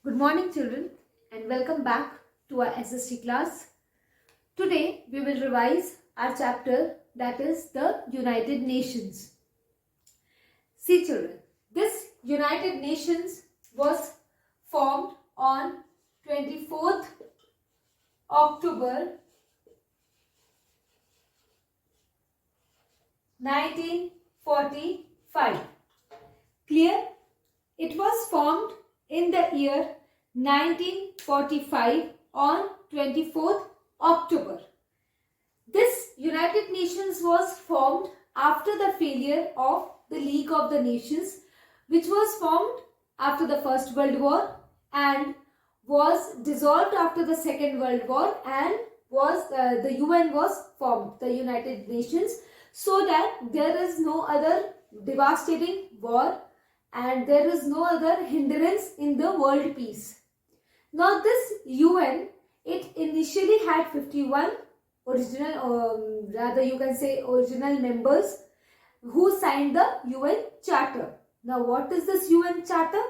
Good morning children and welcome back to our SST class. Today we will revise our chapter, that is the United Nations. See children, this United Nations was formed on 24th October 1945. Clear? It was formed in the year 1945 on 24th October. This United Nations was formed after the failure of the League of the Nations, which was formed after the First World War and was dissolved after the Second World War, and the UN was formed, the United Nations, so that there is no other devastating war and there is no other hindrance in the world peace. Now this UN, it initially had 51 original members who signed the UN Charter. Now what is this UN Charter?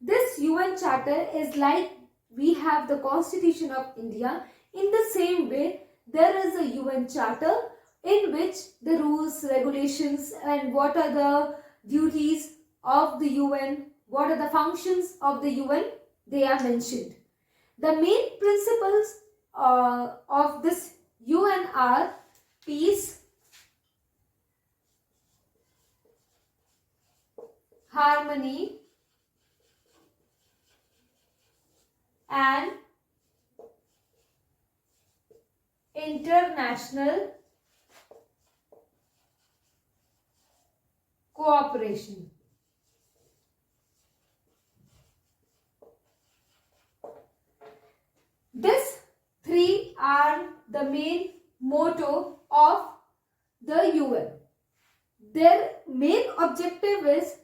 This UN Charter is like we have the Constitution of India. In the same way, there is a UN Charter in which the rules, regulations and what are the duties of the UN, what are the functions of the UN, they are mentioned. The main principles of this UN are peace, harmony and international cooperation. These three are the main motto of the UN. Their main objective is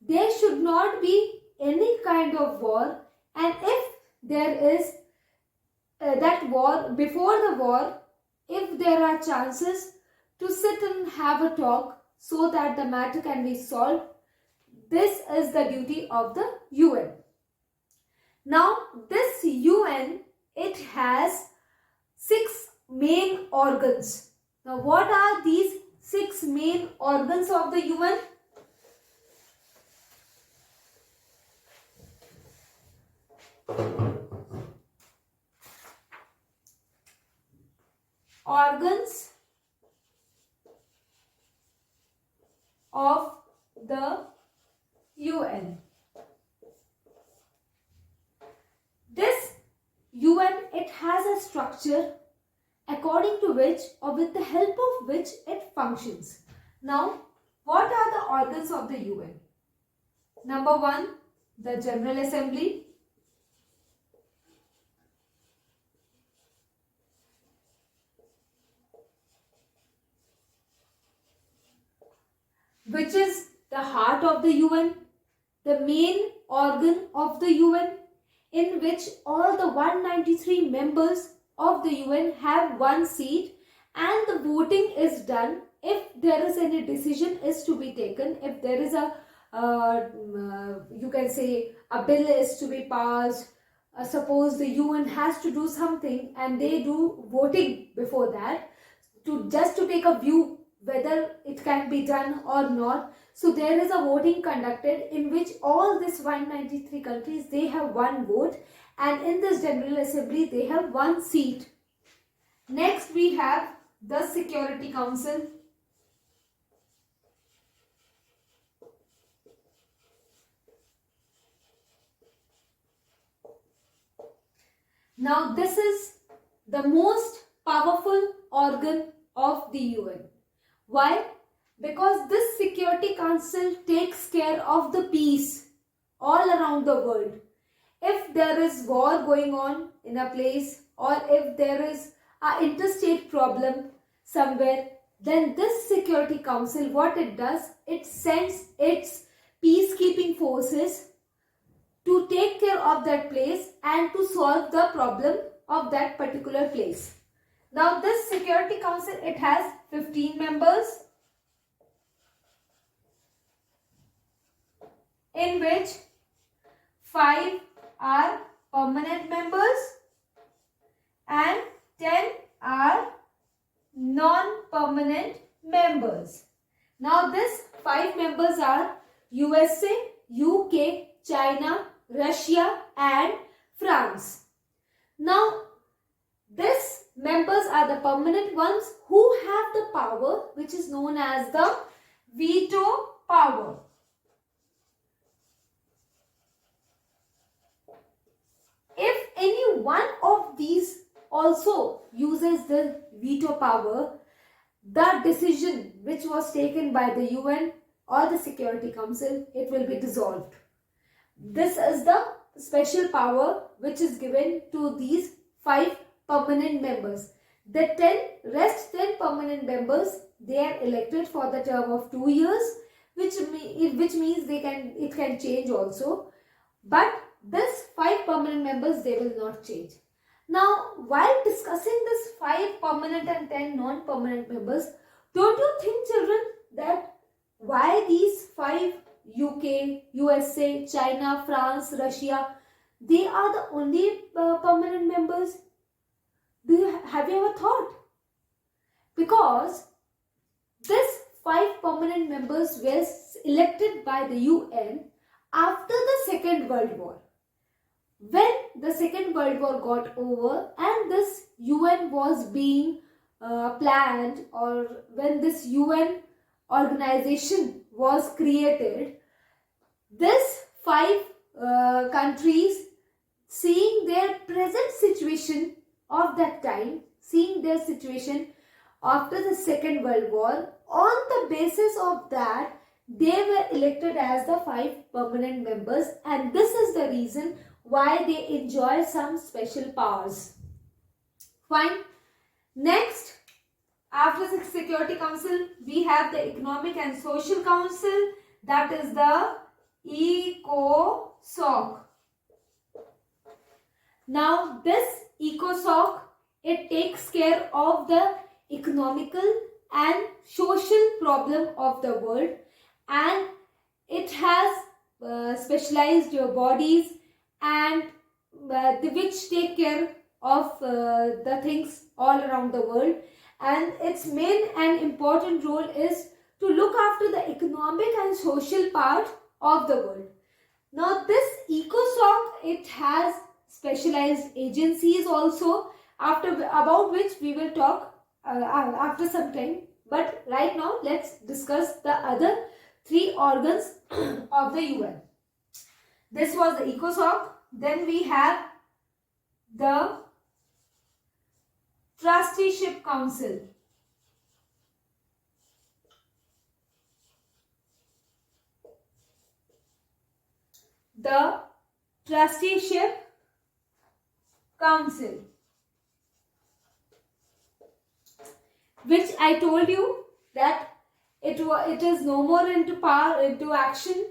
there should not be any kind of war, and if there is that war, before the war, if there are chances to sit and have a talk so that the matter can be solved, this is the duty of the UN. Now this UN, it has 6 main organs. Now what are these 6 main organs of the UN? Organs of the UN. This UN, it has a structure according to which or with the help of which it functions. Now, what are the organs of the UN? Number 1, the General Assembly. Which is the heart of the UN, the main organ of the UN, in which all the 193 members of the UN have one seat, and the voting is done if there is any decision is to be taken, if there is a you can say a bill is to be passed, suppose the UN has to do something and they do voting before that just to take a view whether it can be done or not. So there is a voting conducted in which all these 193 countries, they have one vote, and in this General Assembly they have one seat. Next we have the Security Council. Now this is the most powerful organ of the UN. Why? Because this Security Council takes care of the peace all around the world. If there is war going on in a place, or if there is an interstate problem somewhere, then this Security Council, what it does, it sends its peacekeeping forces to take care of that place and to solve the problem of that particular place. Now this Security Council, it has 15 members, in which 5 are permanent members and 10 are non-permanent members. Now these 5 members are USA, UK, China, Russia and France. Now these members are the permanent ones who have the power which is known as the veto power. If any one of these also uses the veto power, the decision which was taken by the UN or the Security Council, it will be dissolved. This is the special power which is given to these 5 permanent members. The rest 10 permanent members, they are elected for the term of 2 years, which means it can change also. But this 5 permanent members, they will not change. Now, while discussing this 5 permanent and 10 non-permanent members, don't you think, children, that why these 5 UK, USA, China, France, Russia, they are the only permanent members? Have you ever thought? Because these 5 permanent members were elected by the UN after the Second World War. When the Second World War got over and this UN was being planned, or when this UN organization was created, these 5 countries, seeing their present situation of that time, seeing their situation after the Second World War, on the basis of that, they were elected as the 5 permanent members, and this is the reason why they enjoy some special powers. Fine. Next, after the Security Council, we have the Economic and Social Council, that is the ECOSOC. Now, this ECOSOC, it takes care of the economical and social problem of the world, and it has specialized bodies and which take care of the things all around the world, and its main and important role is to look after the economic and social part of the world. Now this ECOSOC, it has specialized agencies also, about which we will talk after some time, but right now let's discuss the other 3 organs of the UN. This was the ECOSOC. Then we have the Trusteeship Council. The Trusteeship Council, which I told you that it is no more into action,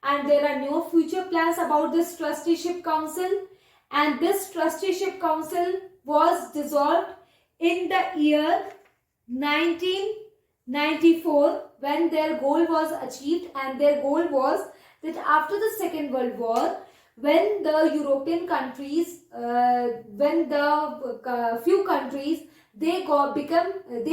and there are no future plans about this Trusteeship Council, and this Trusteeship Council was dissolved in the year 1994 when their goal was achieved, and their goal was that after the Second World War, when the European countries, when the few countries, they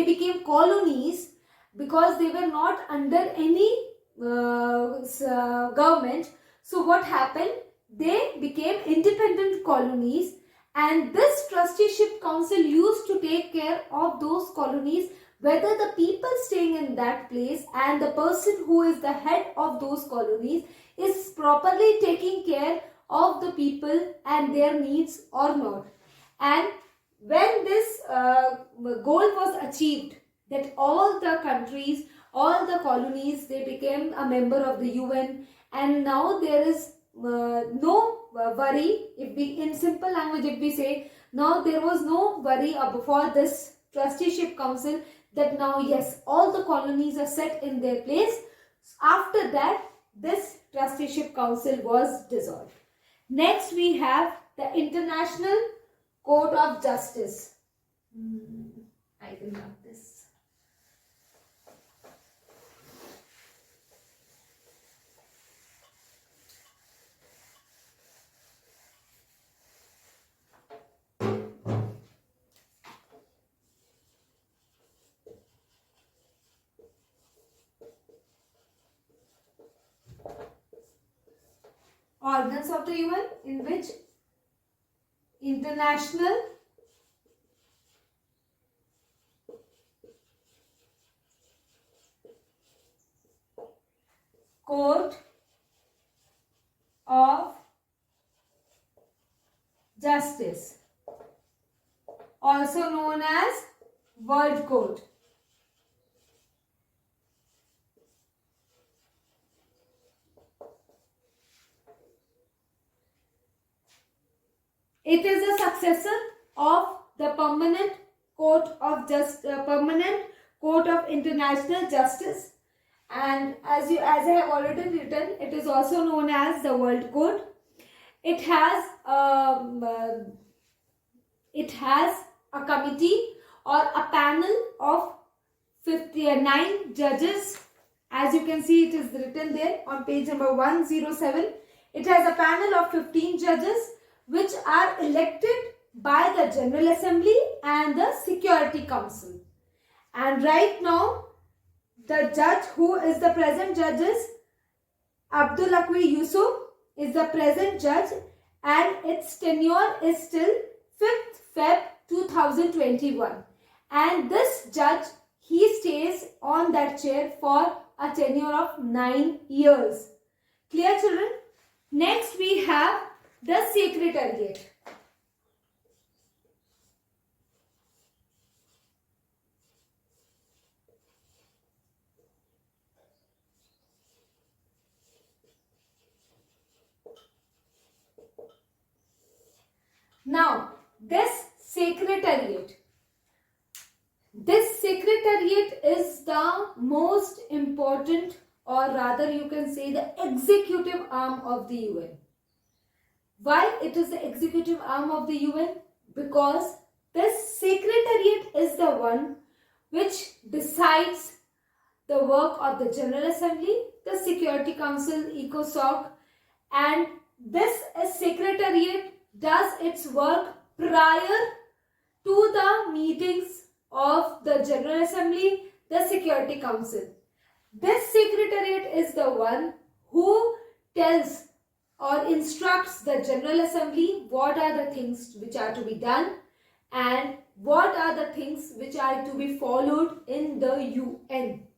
became colonies because they were not under any government. So what happened? They became independent colonies, and this Trusteeship Council used to take care of those colonies, whether the people staying in that place and the person who is the head of those colonies is properly taking care of the people and their needs or not. And when this goal was achieved, that all the countries, all the colonies, they became a member of the UN, and now there is no worry. If we, in simple language, if we say, now there was no worry for this Trusteeship Council, that now yes, all the colonies are set in their place. After that, this Trusteeship Council was dissolved. Next, we have the International Court of Justice. I will have this. organs of the UN, in which International Court of Justice, also known as World Court. It is a successor of the Permanent Court of International Justice, and as I have already written, it is also known as the World Court. It has a committee or a panel of 59 judges. As you can see, it is written there on page number 107. It has a panel of 15 judges which are elected by the General Assembly and the Security Council. And right now, the judge who is the present judge is Abdulaqui Yusuf is the present judge, and its tenure is till 5th Feb 2021. And this judge, he stays on that chair for a tenure of 9 years. Clear, children? Next we have the Secretariat. Now, this Secretariat is the most important, or rather you can say the executive arm of the UN. Why it is the executive arm of the UN? Because this Secretariat is the one which decides the work of the General Assembly, the Security Council, ECOSOC, and this Secretariat does its work prior to the meetings of the General Assembly, the Security Council. This Secretariat is the one who tells or instructs the General Assembly what are the things which are to be done and what are the things which are to be followed in the UN.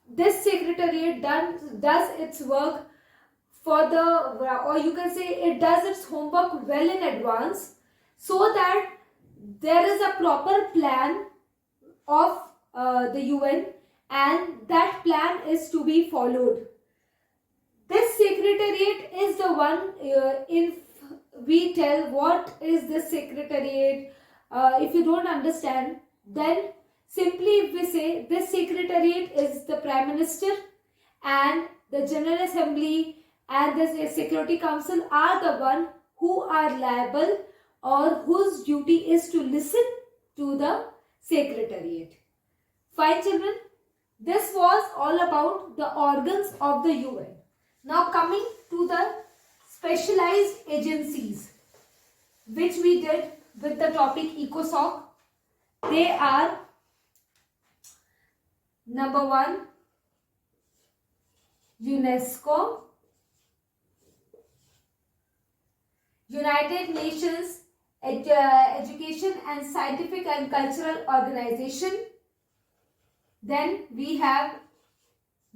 This Secretariat does its work for the, or you can say it does its homework well in advance, so that there is a proper plan of the UN, and that plan is to be followed. This Secretariat is the one, if we tell what is this Secretariat, if you don't understand, then simply if we say this Secretariat is the Prime Minister and the General Assembly and the Security Council are the one who are liable or whose duty is to listen to the Secretariat. Fine, children. This was all about the organs of the UN. Now coming to the specialized agencies which we did with the topic ECOSOC. They are: number 1, UNESCO, United Nations Education and Scientific and Cultural Organization. Then we have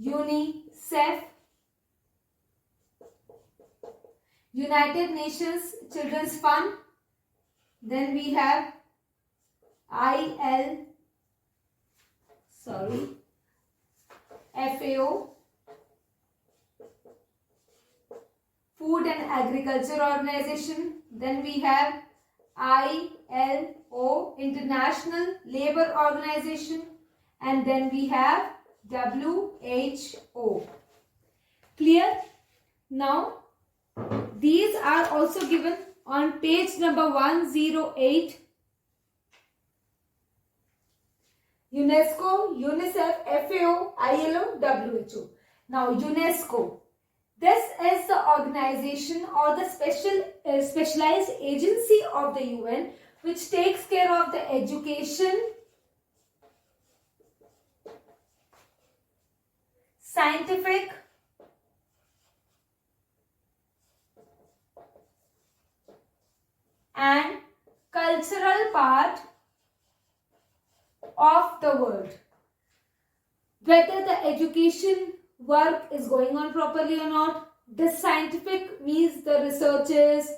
UNICEF, United Nations Children's Fund. Then we have FAO, Food and Agriculture Organization. Then we have ILO, International Labour Organization, and then we have WHO. Clear? Now, these are also given on page number 108. UNESCO, UNICEF, FAO, ILO, WHO. Now, UNESCO. This is the organization or the specialized agency of the UN which takes care of the education, scientific, and cultural part of the world. Whether the education work is going on properly or not, the scientific means the researches,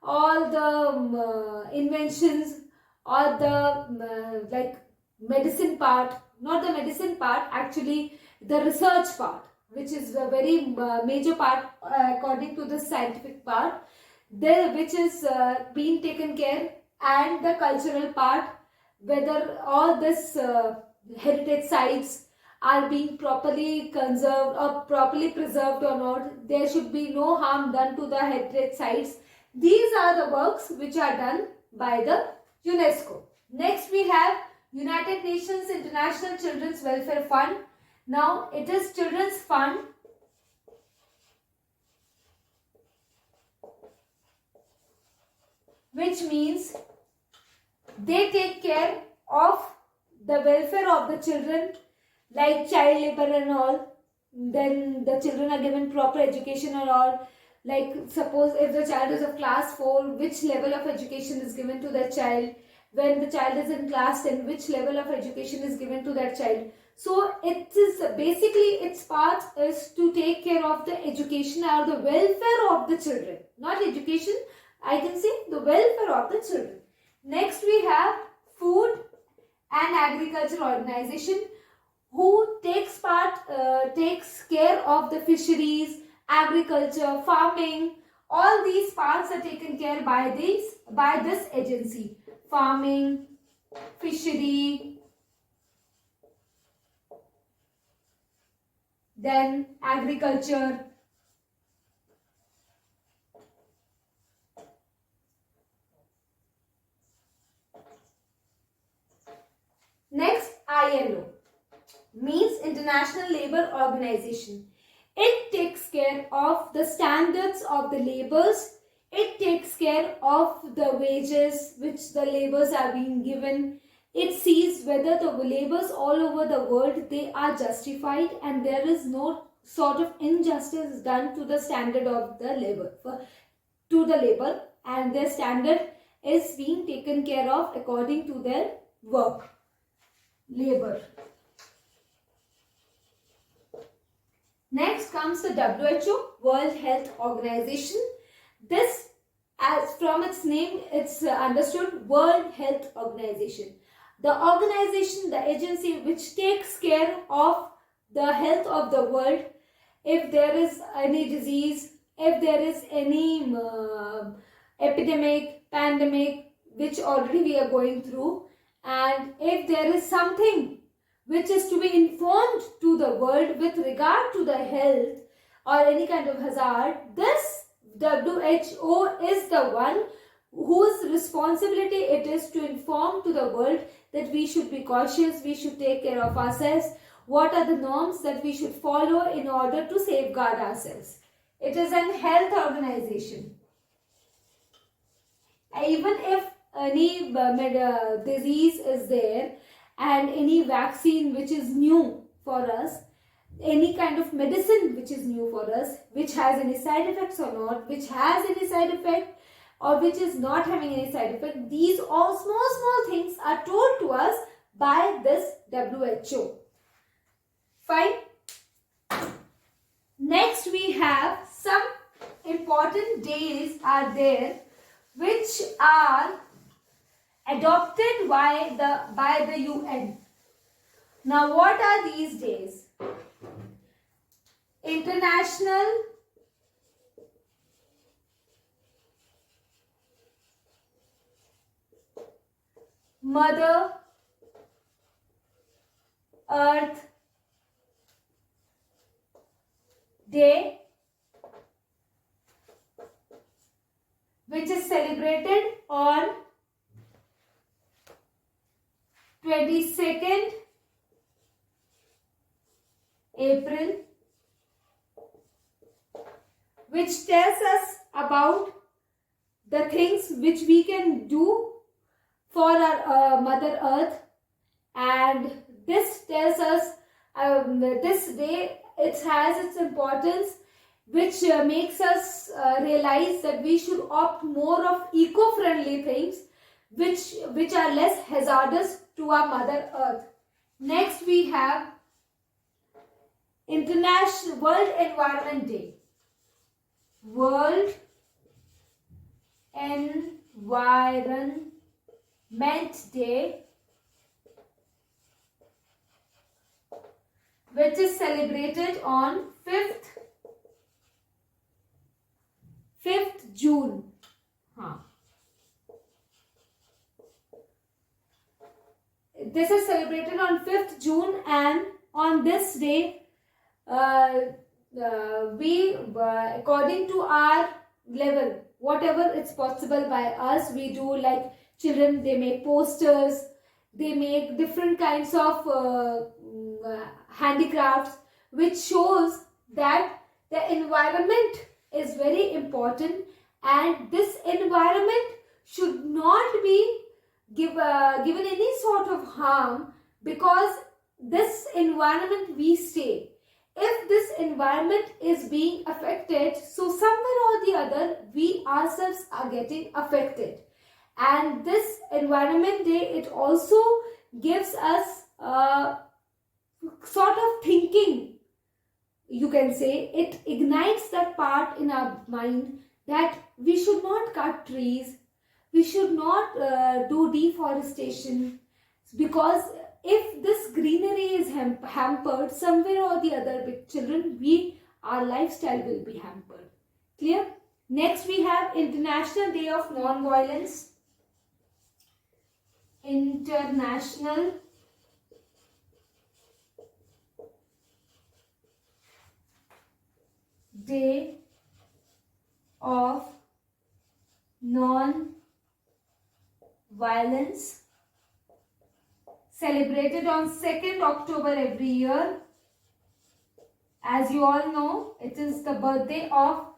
all the inventions, or the like medicine part, not the medicine part, actually the research part, which is a very major part according to the scientific part, which is being taken care, and the cultural part, whether all this heritage sites are being properly conserved or properly preserved or not. There should be no harm done to the heritage sites. These are the works which are done by the UNESCO. Next we have United Nations International Children's Welfare Fund. Now it is children's fund which means they take care of the welfare of the children, like child labor and all. Then the children are given proper education or all. Like suppose if the child is of class 4, which level of education is given to that child? When the child is in class 10, which level of education is given to that child? So it is basically, its part is to take care of the education or the welfare of the children. Not education, I can say the welfare of the children. Next we have Food and Agriculture Organization, who takes care of the fisheries, agriculture, farming. All these parts are taken care by this agency. Farming, fishery, then agriculture. Next, ILO means International Labour Organization. It takes care of the standards of the labours. It takes care of the wages which the labours are being given. It sees whether the labours all over the world, they are justified and there is no sort of injustice done to the standard of the labor, and their standard is being taken care of according to their work, labor. Next comes the WHO, World Health Organization. This, as from its name, it's understood World Health Organization. The organization, the agency which takes care of the health of the world. If there is any disease, if there is any epidemic, pandemic, which already we are going through, and if there is something which is to be informed to the world with regard to the health or any kind of hazard, this WHO is the one whose responsibility it is to inform to the world that we should be cautious, we should take care of ourselves, what are the norms that we should follow in order to safeguard ourselves. It is an health organization. Even if any disease is there and any vaccine which is new for us, any kind of medicine which is new for us, which has any side effects or not, which has any side effect or which is not having any side effect, these all small things are told to us by this WHO. Fine. Next we have some important days are there which are adopted by the UN. Now what are these days? International Mother Earth Day, which is celebrated on 22nd April, which tells us about the things which we can do for our Mother Earth, and this tells us this day, it has its importance which makes us realize that we should opt more of eco-friendly things which are less hazardous to our Mother Earth. Next we have International World Environment Day. World Environment Day, which is celebrated on 5th June. This is celebrated on 5th June, and on this day we according to our level, whatever it's possible by us, we do. Like children, they make posters, they make different kinds of handicrafts, which shows that the environment is very important, and this environment should not be given any sort of harm, because this environment we stay. If this environment is being affected, so somewhere or the other we ourselves are getting affected. And this Environment Day, it also gives us sort of thinking, you can say. It ignites that part in our mind that we should not cut trees, we should not do deforestation, because if this greenery is hampered somewhere or the other with children, our lifestyle will be hampered. Clear? Next we have International Day of Non-Violence. International Day of Non-Violence, celebrated on 2nd October every year. As you all know, it is the birthday of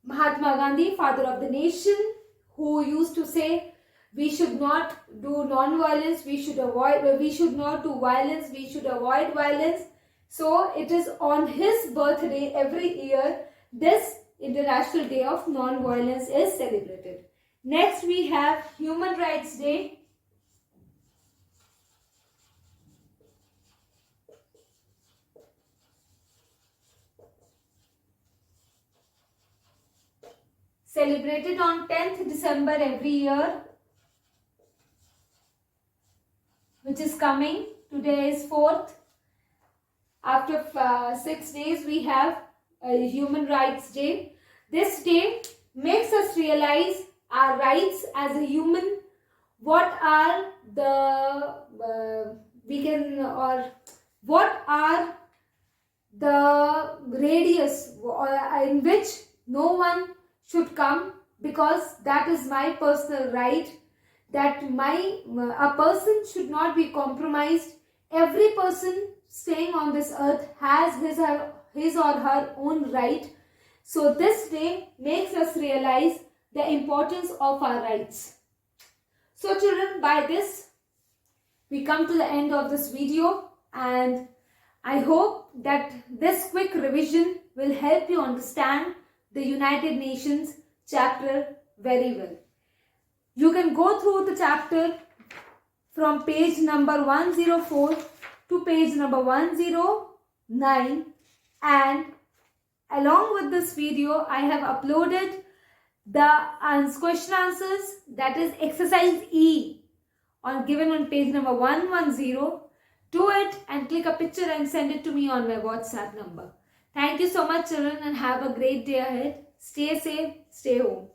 Mahatma Gandhi, father of the nation, who used to say we should not do non-violence, we should not do violence, we should avoid violence. So it is on his birthday every year this International Day of Non-Violence is celebrated. Next we have Human Rights Day. Celebrated on 10th December every year, which is coming. Today is 4th. After 6 days we have Human Rights Day. This day makes us realize our rights as a human. What are the what are the radius in which no one should come, because that is my personal right, that a person should not be compromised. Every person staying on this earth has his or her own right. So this day makes us realize the importance of our rights. So children, by this we come to the end of this video, and I hope that this quick revision will help you understand the United Nations chapter very well. You can go through the chapter from page number 104 to page number 109, and along with this video I have uploaded the question answers, that is exercise E, given on page number 110. Do it and click a picture and send it to me on my WhatsApp number. Thank you so much children, and have a great day ahead. Stay safe, stay home.